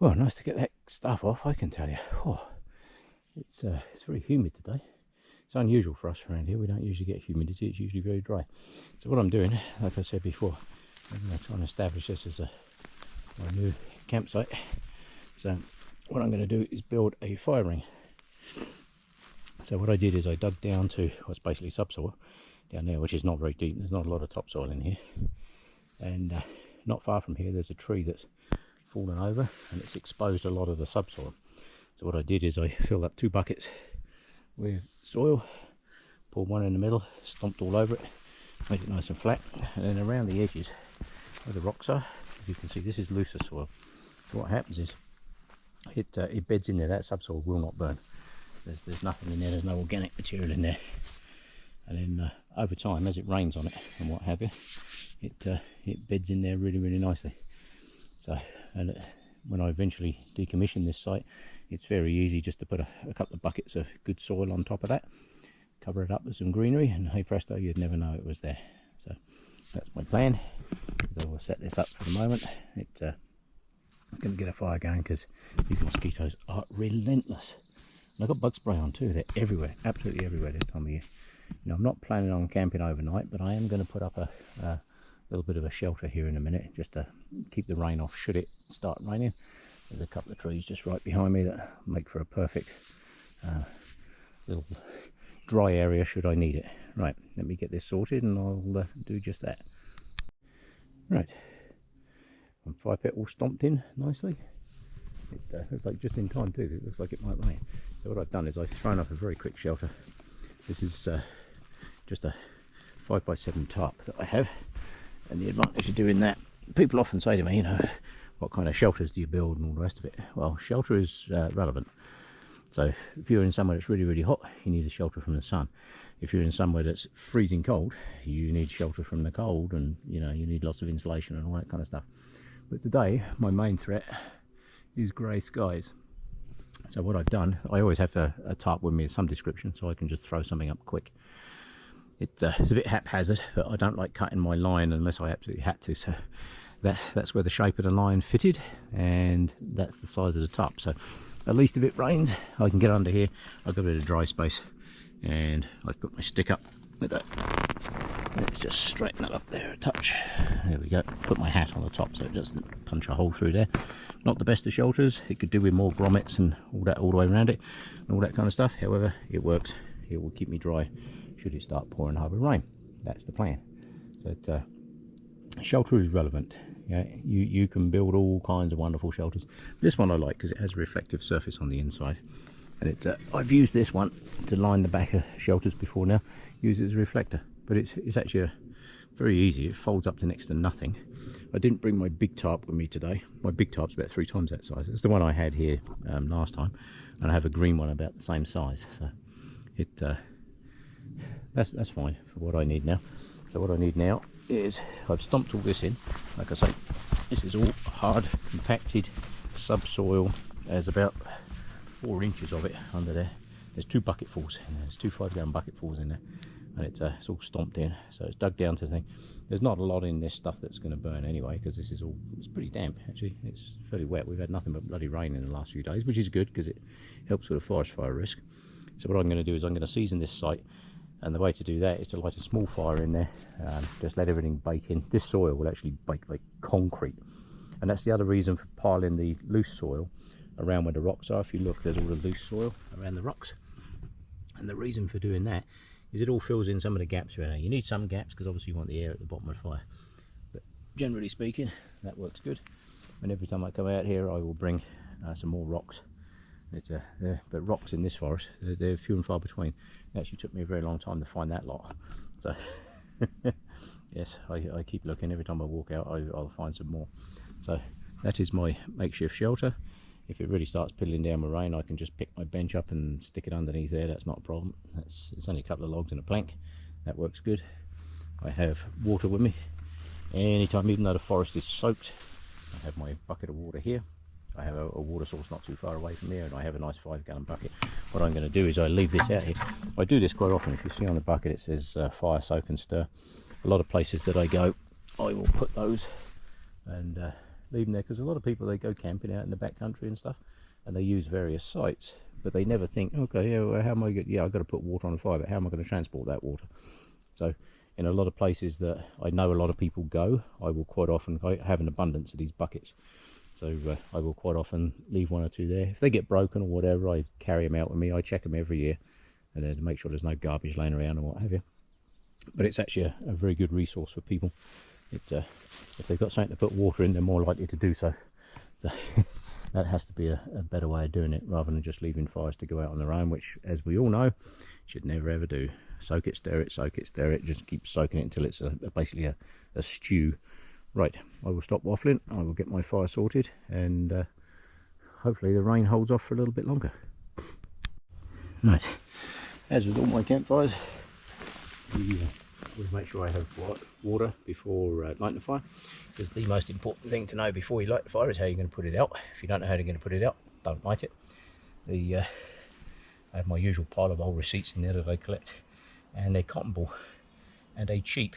Well, nice to get that stuff off, I can tell you. Oh, it's very humid today. It's unusual for us around here. We don't usually get humidity. It's usually very dry. So what I'm doing, like I said before, I'm going to try and establish this as my new campsite. So what I'm going to do is build a fire ring. So what I did is I dug down to what's basically subsoil down there, which is not very deep. There's not a lot of topsoil in here. And not far from here, there's a tree that's fallen over and it's exposed a lot of the subsoil. So what I did is I filled up 2 buckets with soil, poured one in the middle, stomped all over it, made it nice and flat, and then around the edges where the rocks are, as you can see, this is looser soil. So what happens is it beds in there. That subsoil will not burn. There's nothing in there, there's no organic material in there. And then over time, as it rains on it and what have you, it beds in there really, really nicely. So, and when I eventually decommission this site, it's very easy just to put a couple of buckets of good soil on top of that, cover it up with some greenery, and hey presto, you'd never know it was there. So that's my plan. So we'll set this up for the moment. I'm going to get a fire going because these mosquitoes are relentless. And I've got bug spray on too. They're everywhere, absolutely everywhere this time of year. You know, I'm not planning on camping overnight, but I am going to put up a little bit of a shelter here in a minute, just to keep the rain off should it start raining. There's a couple of trees just right behind me that make for a perfect little dry area should I need it. Right, let me get this sorted and I'll do just that. Right, my fire pit all stomped in nicely. It looks like just in time too. It looks like it might rain. So what I've done is I've thrown up a very quick shelter. This is just a 5x7 tarp that I have, and the advantage of doing that, people often say to me, you know, what kind of shelters do you build and all the rest of it. Well, shelter is relevant. So if you're in somewhere that's really, really hot, you need a shelter from the sun. If you're in somewhere that's freezing cold, you need shelter from the cold, and you know, you need lots of insulation and all that kind of stuff. But today, my main threat is grey skies. So what I've done, I always have a tarp with me of some description, so I can just throw something up quick. It's a bit haphazard, but I don't like cutting my line unless I absolutely had to. So that's where the shape of the line fitted, and that's the size of the tarp. So at least if it rains, I can get under here. I've got a bit of dry space, and I've put my stick up with that. Let's just straighten that up there a touch. There we go. Put my hat on the top so it doesn't punch a hole through there. Not the best of shelters. It could do with more grommets and all that all the way around it and all that kind of stuff. However, it works. It will keep me dry should it start pouring hard with rain. That's the plan. So shelter is relevant. Yeah, you can build all kinds of wonderful shelters. This one I like because it has a reflective surface on the inside, and I've used this one to line the back of shelters before now. Use it as a reflector, but it's actually very easy. It folds up to next to nothing. I didn't bring my big tarp with me today. My big tarp's about 3 times that size. It's the one I had here last time, and I have a green one about the same size. So that's fine for what I need now. So what I need now is, I've stomped all this in. Like I say, this is all hard, compacted subsoil. There's about 4 inches of it under there. There's 2 bucketfuls in there. There's 2 5-gallon bucketfuls in there, and it's all stomped in. So it's dug down to the thing. There's not a lot in this stuff that's going to burn anyway, because this is all, it's pretty damp actually. It's fairly wet. We've had nothing but bloody rain in the last few days, which is good because it helps with the forest fire risk. So what I'm going to do is I'm going to season this site, and the way to do that is to light a small fire in there, just let everything bake in. This soil will actually bake like concrete, and that's the other reason for piling the loose soil around where the rocks are. If you look, there's all the loose soil around the rocks, and the reason for doing that is it all fills in some of the gaps around there. You need some gaps because obviously you want the air at the bottom of the fire, but generally speaking that works good. And every time I come out here I will bring some more rocks. But rocks in this forest, they're few and far between. It actually took me a very long time to find that lot. So yes, I keep looking. Every time I walk out I'll find some more. So that is my makeshift shelter. If it really starts piddling down with rain, I can just pick my bench up and stick it underneath there. That's not a problem. It's only a couple of logs and a plank. That works good. I have water with me anytime, even though the forest is soaked. I have my bucket of water here. I have a water source not too far away from here, and I have a nice 5-gallon bucket. What I'm going to do is I leave this out here. I do this quite often. If you see on the bucket it says fire, soak and stir. A lot of places that I go I will put those, and leave them there, because a lot of people, they go camping out in the backcountry and stuff, and they use various sites, but they never think, okay, yeah, well, how am I going? Yeah, I've got to put water on the fire, but how am I going to transport that water? So in a lot of places that I know a lot of people go, I will quite often have an abundance of these buckets. So I will quite often leave one or two there. If they get broken or whatever, I carry them out with me. I check them every year, and then to make sure there's no garbage laying around or what have you. But it's actually a very good resource for people. If they've got something to put water in, they're more likely to do so. So that has to be a better way of doing it, rather than just leaving fires to go out on their own, which, as we all know, should never ever do. Soak it, stir it, soak it, stir it. Just keep soaking it until it's basically a stew. Right, I will stop waffling. I will get my fire sorted, and hopefully the rain holds off for a little bit longer. Right, as with all my campfires, we make sure I have water before lighting the fire, because the most important thing to know before you light the fire is how you're going to put it out. If you don't know how you're going to put it out, don't light it. I have my usual pile of old receipts in there that I collect, and a cotton ball and a cheap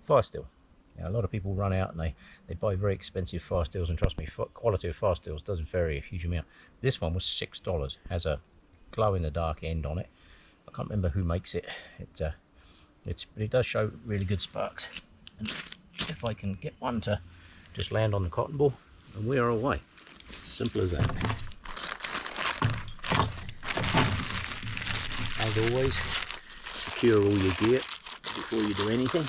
fire steel. Now, a lot of people run out and they buy very expensive fire steels, and trust me, quality of fire steels does vary a huge amount. This one was $6, has a glow in the dark end on it. I can't remember who makes it. But it does show really good sparks. And if I can get one to just land on the cotton ball, and we are away. Simple as that. As always, secure all your gear before you do anything.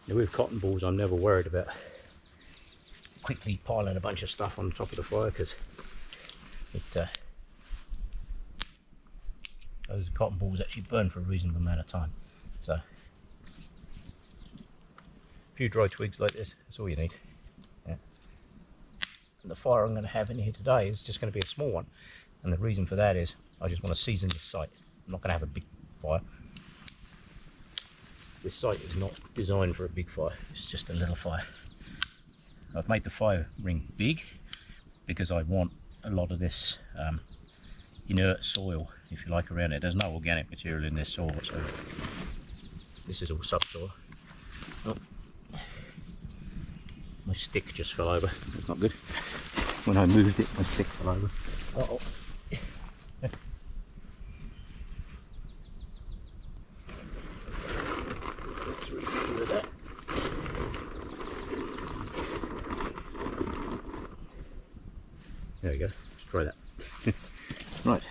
Now, with cotton balls, I'm never worried about quickly piling a bunch of stuff on top of the fire, because those cotton balls actually burn for a reasonable amount of time. So a few dry twigs like this, that's all you need. Yeah. And the fire I'm going to have in here today is just going to be a small one, and the reason for that is I just want to season this site. I'm not going to have a big fire. This site is not designed for a big fire, it's just a little fire. I've made the fire ring big because I want a lot of this inert soil, if you like, around it. There's no organic material in this soil whatsoever. This is all subsoil. Oh, my stick just fell over. That's not good. When I moved it, my stick fell over. Uh-oh. There we go, let's try that. Right,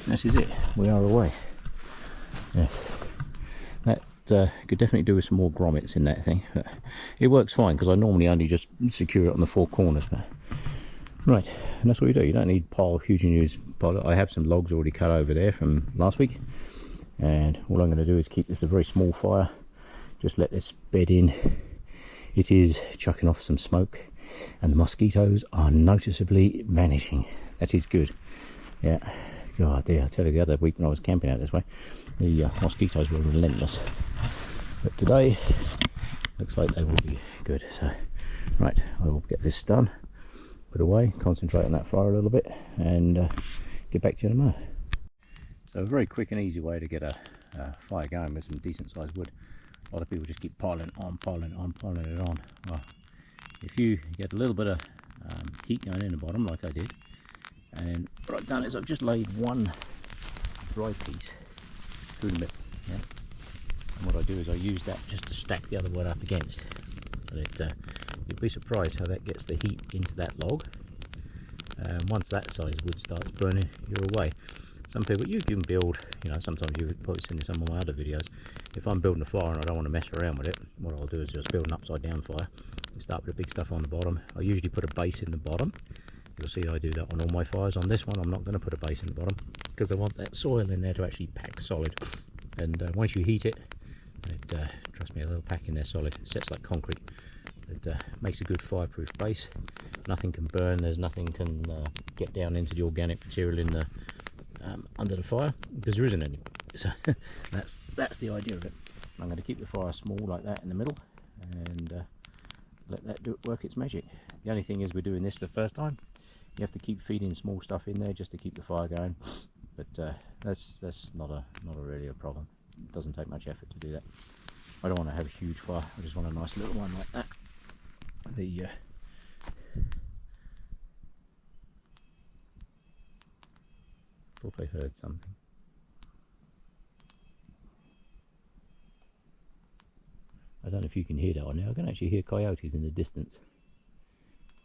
this is it, we are away. Yes, that could definitely do with some more grommets in that thing, but it works fine because I normally only just secure it on the four corners. But right, and that's what you do. You don't need huge and huge pile. I have some logs already cut over there from last week, and all I'm going to do is keep this a very small fire. Just let this bed in. It is chucking off some smoke, and the mosquitoes are noticeably vanishing. That is good. Yeah. God dear, I tell you, the other week when I was camping out this way, the mosquitoes were relentless. But today, looks like they will be good. So, right, I will get this done, put away, concentrate on that fire a little bit, and get back to you in a minute. So a very quick and easy way to get a fire going with some decent sized wood. A lot of people just keep piling it on. Well, if you get a little bit of heat going in the bottom, like I did, and what I've done is I've just laid one dry piece through the middle. Yeah? And what I do is I use that just to stack the other one up against. But you'll be surprised how that gets the heat into that log. Once that size wood starts burning, you're away. Some people, you can build, sometimes you've probably seen in some of my other videos, if I'm building a fire and I don't want to mess around with it, what I'll do is just build an upside down fire. You start with the big stuff on the bottom. I usually put a base in the bottom. You'll see I do that on all my fires. On this one, I'm not going to put a base in the bottom because I want that soil in there to actually pack solid. And once you heat it, trust me, a little pack in there solid. It sets like concrete. It makes a good fireproof base. Nothing can burn. There's nothing can get down into the organic material in the under the fire, because there isn't any. So that's the idea of it. I'm going to keep the fire small like that in the middle, and let that work its magic. The only thing is, we're doing this the first time. You have to keep feeding small stuff in there just to keep the fire going, but that's not really a problem. It doesn't take much effort to do that. I don't want to have a huge fire, I just want a nice little one like that. Thought I heard something. I don't know if you can hear that or now. I can actually hear coyotes in the distance,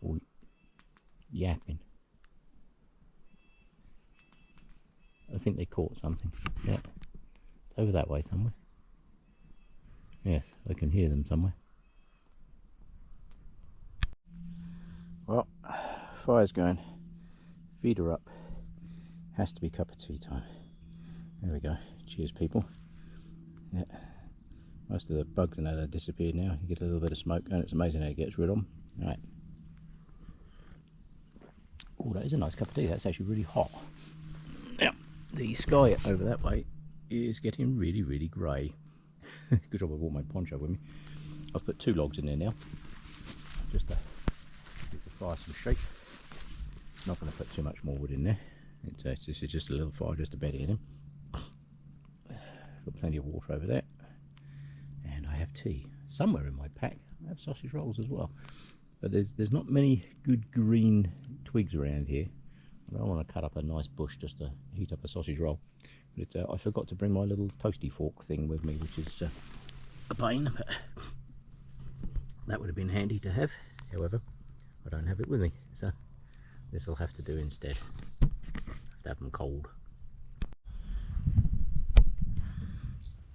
all yapping. I think they caught something. Yeah, over that way somewhere. Yes, I can hear them somewhere. Well, fire's going. Feed her up. Has to be cup of tea time. There we go. Cheers, people. Yeah. Most of the bugs and that have disappeared now. You get a little bit of smoke and it's amazing how it gets rid of them. Right. Oh, that is a nice cup of tea. That's actually really hot. Now, the sky over that way is getting really, really grey. Good job I brought my poncho with me. I've put 2 logs in there now, just to give the fire some shape. Not going to put too much more wood in there. This is just a little fire just to bed it in. Got plenty of water over there. And I have tea somewhere in my pack. I have sausage rolls as well, but there's not many good green twigs around here. I don't want to cut up a nice bush just to heat up a sausage roll. But I forgot to bring my little toasty fork thing with me, which is a pain. But that would have been handy to have. However, I don't have it with me, so this will have to do instead. I have to have them cold.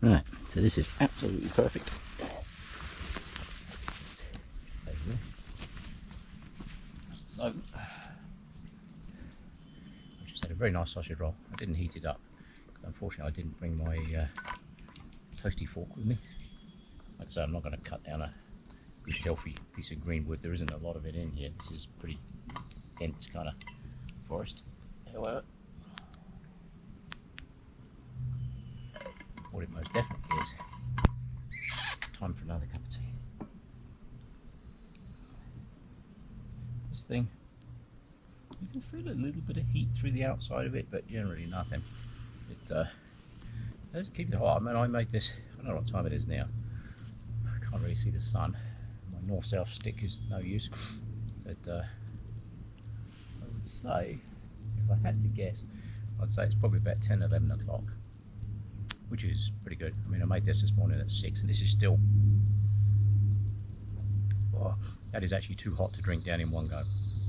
Right, so this is absolutely perfect. So, I just had a very nice sausage roll. I didn't heat it up because unfortunately I didn't bring my toasty fork with me. Like I say, I'm not going to cut down a good healthy piece of green wood. There isn't a lot of it in here. This is pretty dense kind of forest. However, what it most definitely is, time for another cup of tea. This thing, you can feel a little bit of heat through the outside of it, but generally nothing. It does keep it hot. I mean, I made this, I don't know what time it is now. I can't really see the sun. My north-south stick is no use. So I would say, if I had to guess, I'd say it's probably about 10, 11 o'clock. Which is pretty good. I mean, I made this morning at 6 and this is still, oh, that is actually too hot to drink down in one go.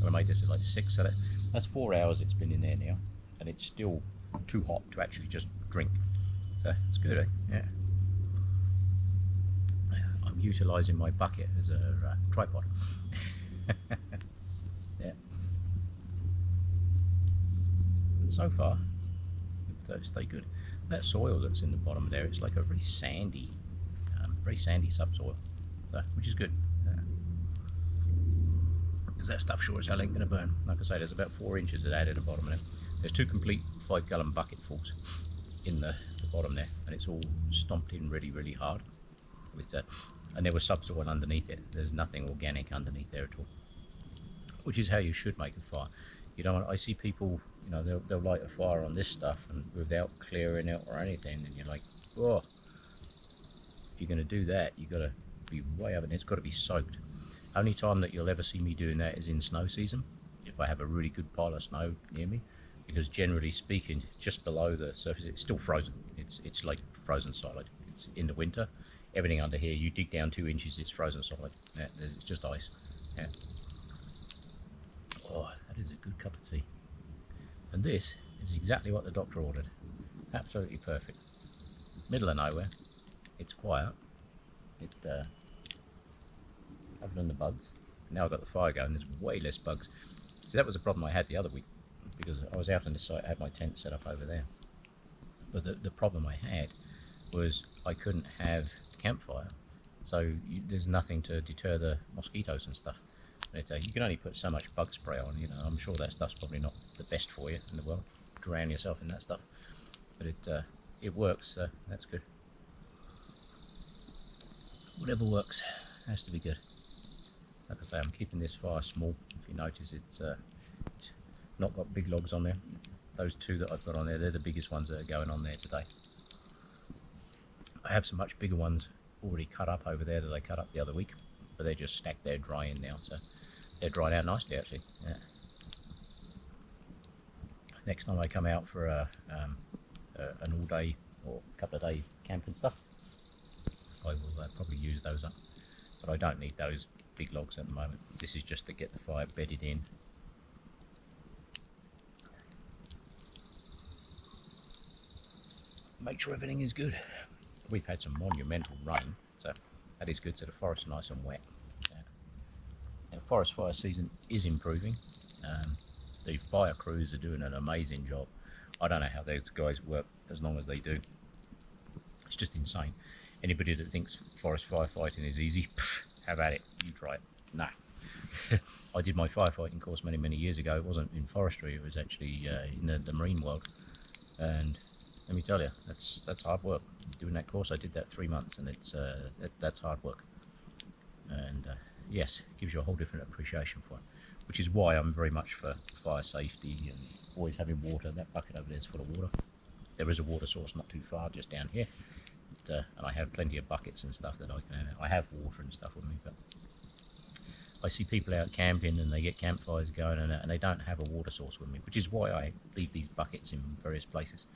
I made this at like 6, so that's 4 hours it's been in there now, and it's still too hot to actually just drink. So it's good, eh? Yeah. I'm utilising my bucket as a tripod. Yeah. And so far, it's stayed good. That soil that's in the bottom there, it's like a very sandy subsoil, so, which is good. Because that stuff sure as hell ain't going to burn. Like I say, there's about 4 inches of that at the bottom of it. There's 2 complete 5-gallon bucketfuls in the bottom there, and it's all stomped in really, really hard. With and there was subsoil underneath it. There's nothing organic underneath there at all, which is how you should make a fire. You know, I see people, you know, they'll light a fire on this stuff and without clearing it or anything, and you're like, oh, if you're going to do that, you've got to be way up, and it's got to be soaked. Only time that you'll ever see me doing that is in snow season, if I have a really good pile of snow near me, because generally speaking, just below the surface, it's still frozen. It's like frozen solid. It's in the winter. Everything under here, you dig down 2 inches, it's frozen solid. Yeah, it's just ice. Yeah. Oh, that is a good cup of tea. And this is exactly what the doctor ordered. Absolutely perfect. Middle of nowhere. It's quiet. Other than the bugs. Now I've got the fire going, there's way less bugs. See, that was a problem I had the other week, because I was out on the site, I had my tent set up over there. But the problem I had was I couldn't have campfire. So there's nothing to deter the mosquitoes and stuff. You can only put so much bug spray on, you know. I'm sure that stuff's probably not the best for you in the world. Drown yourself in that stuff. But it works, so that's good. Whatever works has to be good. Like I say, I'm keeping this fire small. If you notice, it's not got big logs on there. Those two that I've got on there, they're the biggest ones that are going on there today. I have some much bigger ones already cut up over there that I cut up the other week, but they're just stacked there drying now, so they're dried out nicely actually. Yeah. Next time I come out for an all day or a couple of day camp and stuff, I will probably use those up, but I don't need those big logs at the moment. This is just to get the fire bedded in. Make sure everything is good. We've had some monumental rain, so that is good, so the forest is nice and wet. The forest fire season is improving. The fire crews are doing an amazing job. I don't know how those guys work as long as they do. It's just insane. Anybody that thinks forest firefighting is easy, have at it, you try it. No. I did my firefighting course many years ago. It wasn't in forestry, it was actually in the marine world. And let me tell you, that's hard work. Doing that course, I did that 3 months, and that's hard work. And yes, it gives you a whole different appreciation for it, which is why I'm very much for fire safety and always having water. That bucket over there is full of water. There is a water source not too far, just down here, and I have plenty of buckets and stuff that I have water and stuff with me. But I see people out camping and they get campfires going, and they don't have a water source with me, which is why I leave these buckets in various places.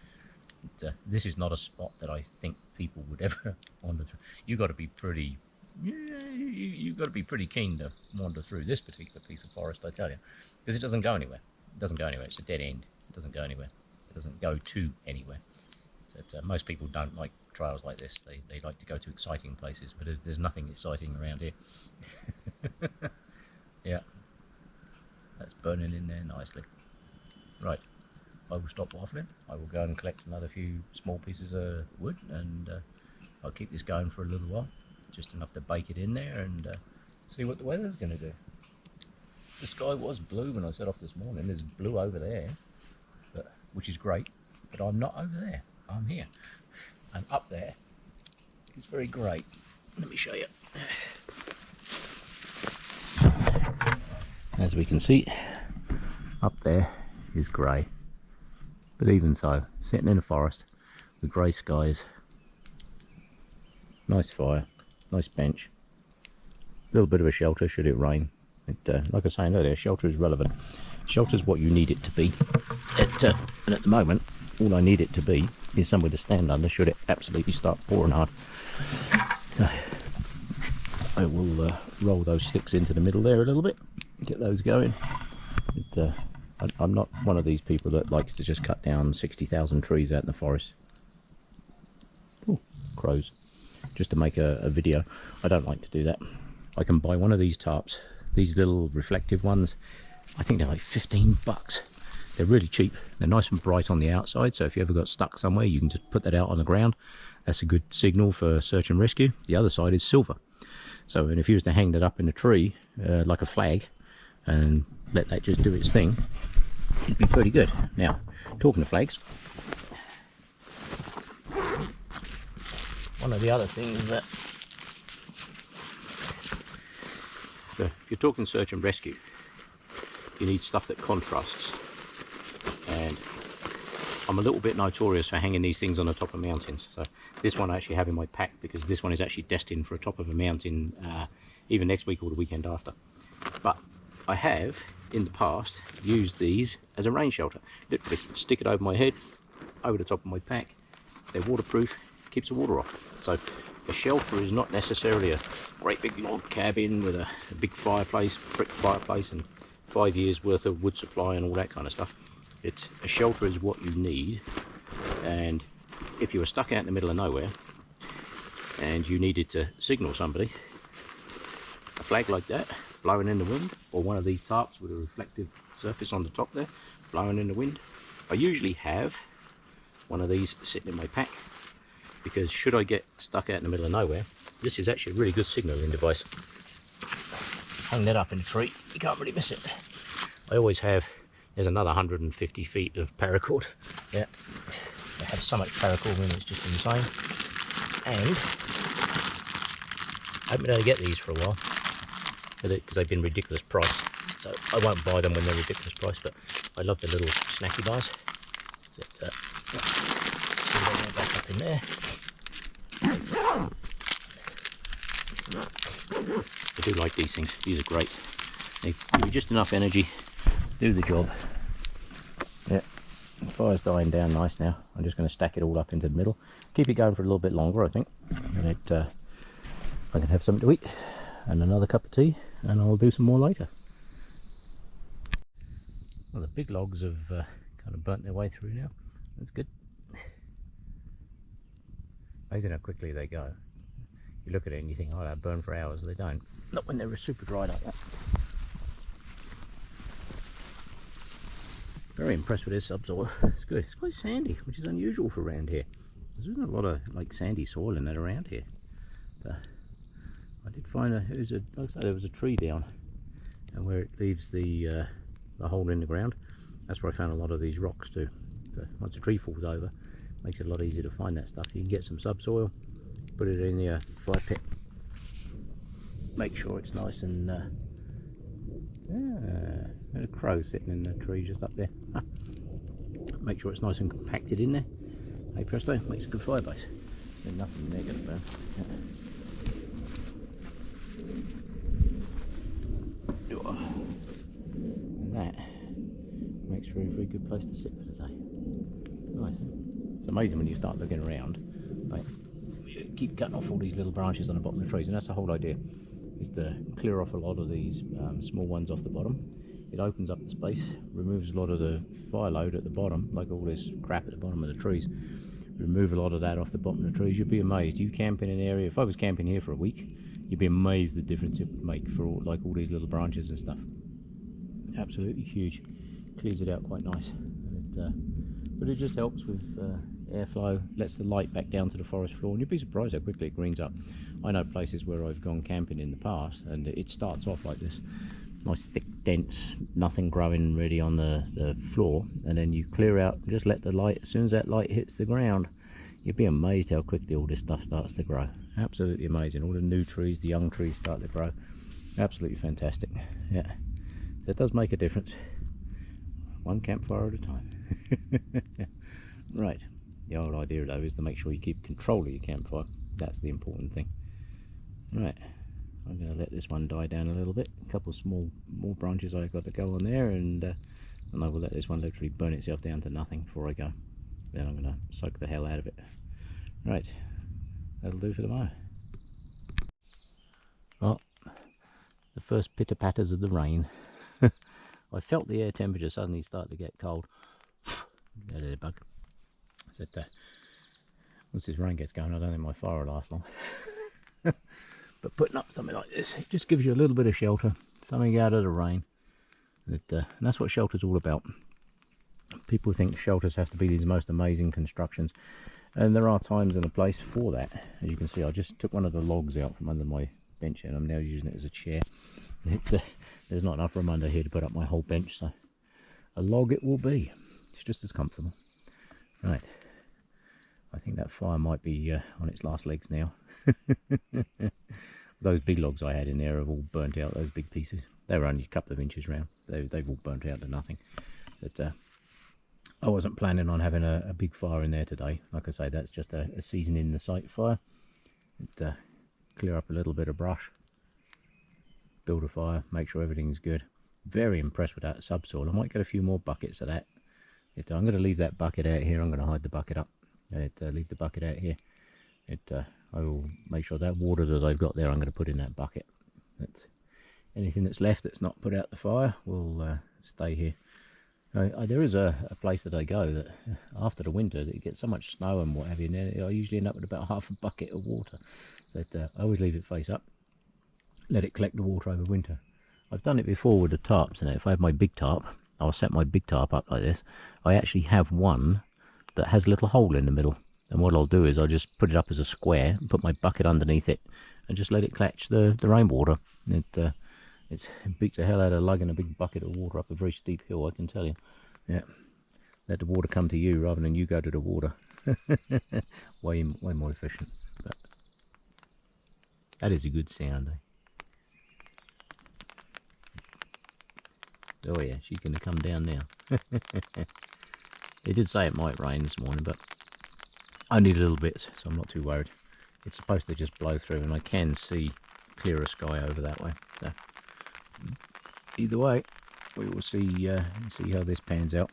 This is not a spot that I think people would ever wander through. You've got to be pretty, you've got to be pretty keen to wander through this particular piece of forest, I tell you, because it doesn't go anywhere. It doesn't go anywhere. It's a dead end. It doesn't go anywhere. It doesn't go to anywhere. So most people don't like trails like this. They like to go to exciting places, but there's nothing exciting around here. Yeah, that's burning in there nicely. Right. I will stop waffling. I will go and collect another few small pieces of wood, and I'll keep this going for a little while, just enough to bake it in there and see what the weather's going to do. The sky was blue when I set off this morning. There's blue over there, which is great, but I'm not over there. I'm here, and up there is very great. Let me show you. As we can see, up there is grey. But even so, sitting in a forest with grey skies, nice fire, nice bench, a little bit of a shelter should it rain. Like I was saying earlier, shelter is relevant. Shelter is what you need it to be. And at the moment, all I need it to be is somewhere to stand under should it absolutely start pouring hard. So I will roll those sticks into the middle there a little bit, get those going. I'm not one of these people that likes to just cut down 60,000 trees out in the forest. Ooh, crows. Just to make a video. I don't like to do that. I can buy one of these tarps, these little reflective ones. I think they're like 15 bucks. They're really cheap. They're nice and bright on the outside, so if you ever got stuck somewhere, you can just put that out on the ground. That's a good signal for search and rescue. The other side is silver. So, and if you was to hang that up in a tree, like a flag, and let that just do its thing, it'd be pretty good. Now, talking of flags, one of the other things that, if you're talking search and rescue, you need stuff that contrasts. And I'm a little bit notorious for hanging these things on the top of mountains. So this one I actually have in my pack because this one is actually destined for a top of a mountain either next week or the weekend after. But I have in the past used these as a rain shelter. Literally stick it over my head, over the top of my pack. They're waterproof, keeps the water off. So a shelter is not necessarily a great big log cabin with a big fireplace, brick fireplace, and 5 years worth of wood supply and all that kind of stuff. It's a shelter is what you need, and if you were stuck out in the middle of nowhere and you needed to signal somebody, a flag like that blowing in the wind, or one of these tarps with a reflective surface on the top there blowing in the wind. I usually have one of these sitting in my pack because should I get stuck out in the middle of nowhere, this is actually a really good signalling device. Hang that up in a tree, you can't really miss it. I always have, there's another 150 feet of paracord. Yeah, I have so much paracord in it's just insane. And I haven't been able to get these for a while because they've been ridiculous price. So I won't buy them when they're ridiculous price, but I love the little snacky bars. Back up in there. I do like these things. These are great. They give you just enough energy, do the job. Yeah, the fire's dying down nice now. I'm just going to stack it all up into the middle. Keep it going for a little bit longer, I think. And I can have something to eat and another cup of tea, and I'll do some more later. Well, the big logs have kind of burnt their way through now. That's good. Amazing how quickly they go. You look at it and you think, oh, they'll burn for hours. They don't. Not when they're super dry like that. Very impressed with this subsoil. It's good. It's quite sandy, which is unusual for around here. There's isn't a lot of like sandy soil in that around here. But I did find there was a tree down, and where it leaves the hole in the ground, that's where I found a lot of these rocks too. But once a tree falls over, it makes it a lot easier to find that stuff. You can get some subsoil, put it in the fire pit, make sure it's nice and there's a crow sitting in the tree just up there. Make sure it's nice and compacted in there. Hey presto, makes a good fire base. There's nothing there going to burn. And that makes for a very good place to sit for the day. Nice. It's amazing when you start looking around. Like, you keep cutting off all these little branches on the bottom of the trees, and that's the whole idea, is to clear off a lot of these small ones off the bottom. It opens up the space, removes a lot of the fire load at the bottom, like all this crap at the bottom of the trees. Remove a lot of that off the bottom of the trees. You'd be amazed. You camp in an area, if I was camping here for a week, you'd be amazed the difference it would make for all these little branches and stuff. Absolutely huge. Clears it out quite nice. But it just helps with airflow, lets the light back down to the forest floor, and you'd be surprised how quickly it greens up. I know places where I've gone camping in the past, and it starts off like this. Nice thick, dense, nothing growing really on the floor, and then you clear out and just let the light, as soon as that light hits the ground, you'd be amazed how quickly all this stuff starts to grow. Absolutely amazing. All the new trees, the young trees start to grow. Absolutely fantastic. Yeah, so it does make a difference. One campfire at a time. Right, the whole idea though is to make sure you keep control of your campfire. That's the important thing. Right, I'm going to let this one die down a little bit. A couple of more branches I've got to go on there, and I will let this one literally burn itself down to nothing before I go. Then I'm going to soak the hell out of it. Right, that'll do for the moment. Well, the first pitter patters of the rain. I felt the air temperature suddenly start to get cold. There, there, bug. I said, once this rain gets going, I don't think my fire will last long. But putting up something like this, it just gives you a little bit of shelter, something out of the rain. And that's what shelter's all about. People think shelters have to be these most amazing constructions, and there are times and a place for that. As you can see, I just took one of the logs out from under my bench, and I'm now using it as a chair. There's not enough room under here to put up my whole bench, so a log it will be. It's just as comfortable. Right, I think that fire might be on its last legs now. Those big logs I had in there have all burnt out, those big pieces. They were only a couple of inches round. They've all burnt out to nothing. But I wasn't planning on having a big fire in there today. Like I say, that's just a season in the sight fire. Clear up a little bit of brush, build a fire, make sure everything's good. Very impressed with that subsoil. I might get a few more buckets of that. I'm going to leave that bucket out here. I'm going to hide the bucket up and leave the bucket out here. I will make sure that water that I've got there, I'm going to put in that bucket. Anything that's left that's not put out the fire will stay here. There is a place that I go that after the winter, that you get so much snow and what have you, I usually end up with about half a bucket of water. So I always leave it face up, let it collect the water over winter. I've done it before with the tarps, and if I have my big tarp, I'll set my big tarp up like this. I actually have one that has a little hole in the middle, and what I'll do is I'll just put it up as a square and put my bucket underneath it and just let it catch the rainwater. It beats the hell out of lugging a big bucket of water up a very steep hill, I can tell you. Yeah, let the water come to you rather than you go to the water. way more efficient. But that is a good sound, eh? Oh yeah, she's going to come down now. They did say it might rain this morning, but only a little bit, so I'm not too worried. It's supposed to just blow through, and I can see clearer sky over that way. So either way, we will see how this pans out.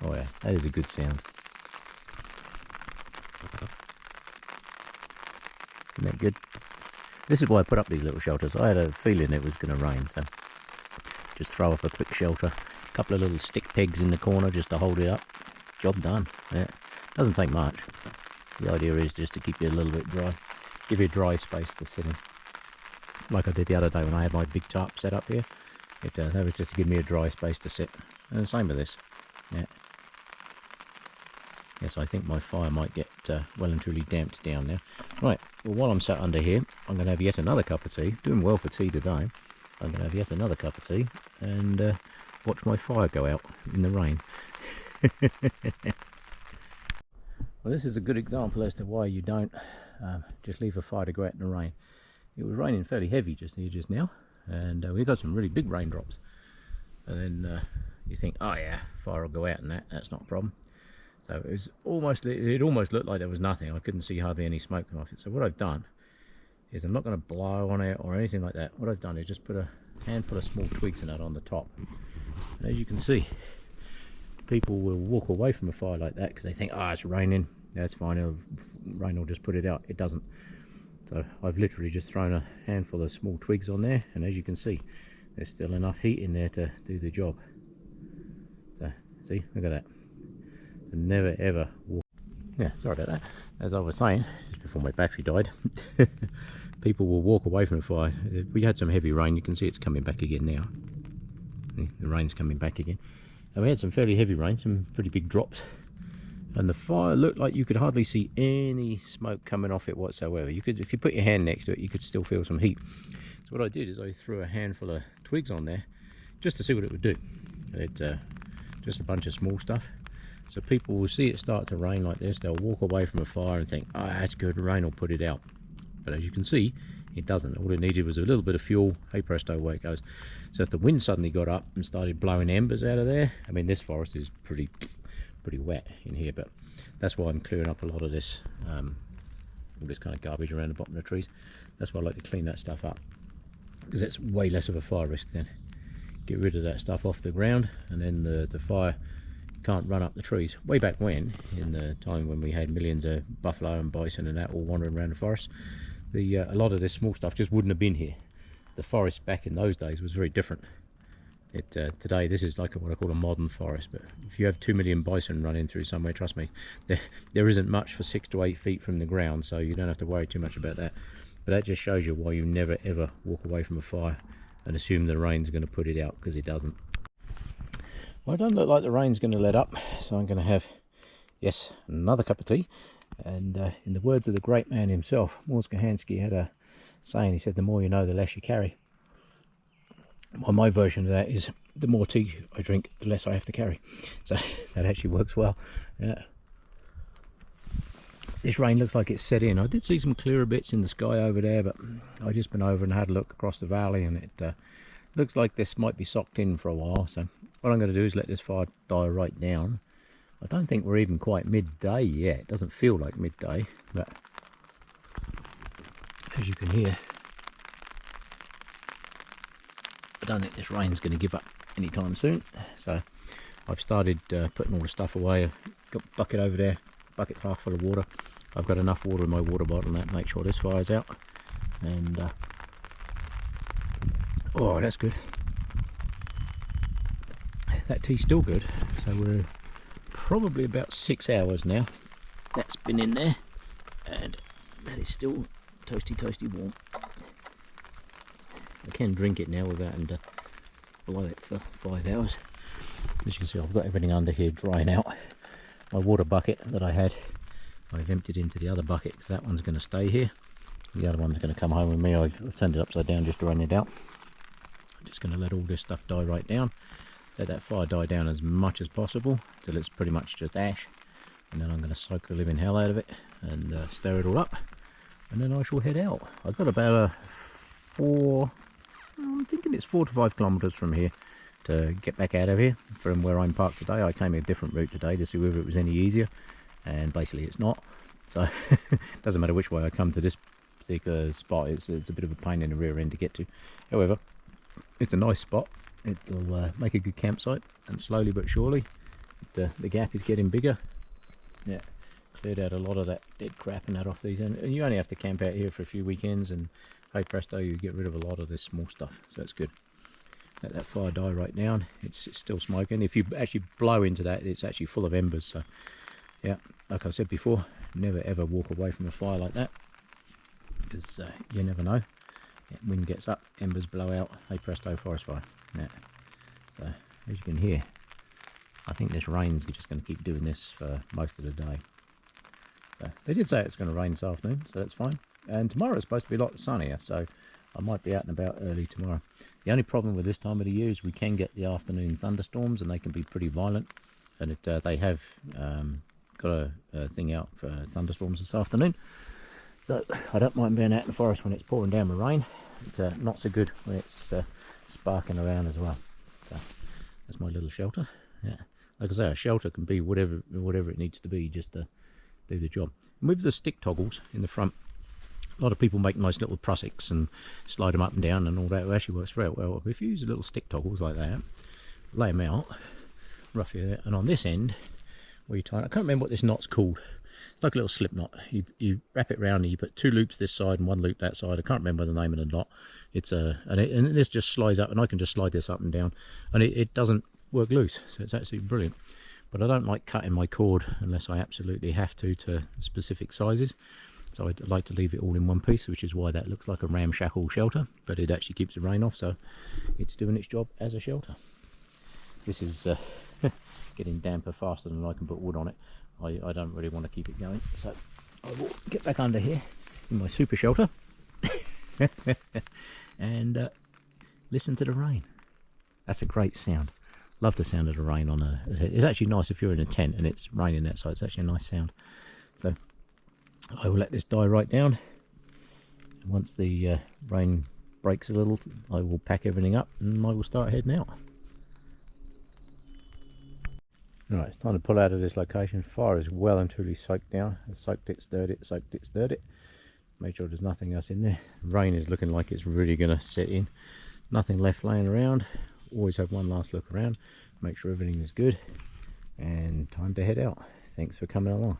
Oh yeah, that is a good sound. Isn't that good? This is why I put up these little shelters. I had a feeling it was going to rain, so just throw up a quick shelter. A couple of little stick pegs in the corner just to hold it up. Job done. Yeah, doesn't take much. The idea is just to keep you a little bit dry, give you a dry space to sit in. Like I did the other day when I had my big tarp set up here. That was just to give me a dry space to sit. And the same with this. Yeah. Yes, I think my fire might get well and truly damped down now. Right, well while I'm sat under here, I'm going to have yet another cup of tea. Doing well for tea today. I'm going to have yet another cup of tea and watch my fire go out in the rain. Well, this is a good example as to why you don't just leave a fire to go out in the rain. It was raining fairly heavy just now, and we got some really big raindrops. And then you think, oh yeah, fire will go out and that's not a problem. So it almost looked like there was nothing. I couldn't see hardly any smoke come off it. So what I've done is I'm not going to blow on it or anything like that. What I've done is just put a handful of small twigs and that on the top. And as you can see, people will walk away from a fire like that because they think, oh, it's raining. That's fine. Rain will just put it out. It doesn't. So I've literally just thrown a handful of small twigs on there, and as you can see, there's still enough heat in there to do the job. So see, look at that. Never ever walk. Yeah, sorry about that. As I was saying, just before my battery died, people will walk away from the fire. We had some heavy rain. You can see it's coming back again now. The rain's coming back again. And we had some fairly heavy rain, some pretty big drops. And the fire looked like you could hardly see any smoke coming off it whatsoever. You could, if you put your hand next to it, you could still feel some heat. So what I did is I threw a handful of twigs on there just to see what it would do. Just a bunch of small stuff. So people will see it start to rain like this, they'll walk away from a fire and think, oh, that's good, rain will put it out. But as you can see, it doesn't. All it needed was a little bit of fuel. Hey presto, away it goes. So if the wind suddenly got up and started blowing embers out of there, I mean, this forest is pretty wet in here, but that's why I'm clearing up a lot of this, all this kind of garbage around the bottom of the trees. That's why I like to clean that stuff up, because it's way less of a fire risk then. Get rid of that stuff off the ground, and then the fire can't run up the trees. Way back when, in the time when we had millions of buffalo and bison and that all wandering around the forest, a lot of this small stuff just wouldn't have been here. The forest back in those days was very different. Today this is like what I call a modern forest, but if you have 2 million bison running through somewhere, trust me, there isn't much for 6 to 8 feet from the ground, so you don't have to worry too much about that. But that just shows you why you never ever walk away from a fire and assume the rain's going to put it out, because it doesn't. Well, it doesn't look like the rain's going to let up, so I'm going to have, yes, another cup of tea. And in the words of the great man himself, Mors Kochanski had a saying. He said, the more you know, the less you carry. Well, my version of that is, the more tea I drink, the less I have to carry. So that actually works well. Yeah. This rain looks like it's set in. I did see some clearer bits in the sky over there, but I've just been over and had a look across the valley, and it looks like this might be socked in for a while. So what I'm going to do is let this fire die right down. I don't think we're even quite midday yet. It doesn't feel like midday, but as you can hear, I don't think this rain's going to give up anytime soon. So I've started putting all the stuff away. I've got a bucket over there, bucket half full of water. I've got enough water in my water bottle now to make sure this fire's out. And oh, that's good. That tea's still good. So we're probably about 6 hours now. That's been in there, and that is still toasty warm. I can drink it now without having to blow it for 5 hours. As you can see, I've got everything under here drying out. My water bucket that I had, I've emptied into the other bucket, because that one's going to stay here. The other one's going to come home with me. I've turned it upside down just to run it out. I'm just going to let all this stuff die right down. Let that fire die down as much as possible till it's pretty much just ash, and then I'm going to soak the living hell out of it and stir it all up, and then I shall head out. I've got about a I'm thinking it's 4 to 5 kilometres from here to get back out of here from where I'm parked today. I came a different route today to see whether it was any easier, and basically it's not. So it doesn't matter which way I come to this particular spot, it's a bit of a pain in the rear end to get to. However, it's a nice spot. It'll make a good campsite, and slowly but surely the gap is getting bigger. Yeah, cleared out a lot of that dead crap and that off these, and you only have to camp out here for a few weekends, and hey presto, you get rid of a lot of this small stuff, so it's good. Let that fire die right down. It's still smoking. If you actually blow into that, it's actually full of embers. So yeah, like I said before, never ever walk away from a fire like that, because you never know. Yeah, wind gets up, embers blow out, hey presto, forest fire. Yeah. So as you can hear, I think this rain's just going to keep doing this for most of the day. So they did say it's going to rain this afternoon, so that's fine. And tomorrow it's supposed to be a lot sunnier, so I might be out and about early tomorrow. The only problem with this time of the year is we can get the afternoon thunderstorms, and they can be pretty violent. And they have got a thing out for thunderstorms this afternoon. So I don't mind being out in the forest when it's pouring down with rain. It's not so good when it's sparking around as well. So that's my little shelter. Yeah, like I say, a shelter can be whatever it needs to be just to do the job. And with the stick toggles in the front, a lot of people make nice little prussics and slide them up and down and all that. It actually works very well. If you use little stick toggles like that, lay them out roughly there, and on this end where you tie it, I can't remember what this knot's called. It's like a little slip knot. You wrap it round and you put 2 loops this side and 1 loop that side. I can't remember the name of the knot. It's and this just slides up, and I can just slide this up and down, and it doesn't work loose, so it's absolutely brilliant. But I don't like cutting my cord unless I absolutely have to specific sizes. So I'd like to leave it all in one piece, which is why that looks like a ramshackle shelter, but it actually keeps the rain off, so it's doing its job as a shelter. This is getting damper faster than I can put wood on it. I don't really want to keep it going, so I will get back under here in my super shelter and listen to the rain. That's a great sound. Love the sound of the rain on a... It's actually nice if you're in a tent and it's raining outside. It's actually a nice sound. So I will let this die right down. And once the rain breaks a little, I will pack everything up and I will start heading out. Right, it's time to pull out of this location. Fire is well and truly soaked down. I soaked it, stirred it, soaked it, stirred it. Made sure there's nothing else in there. Rain is looking like it's really going to set in. Nothing left laying around. Always have one last look around, make sure everything is good, and time to head out. Thanks for coming along.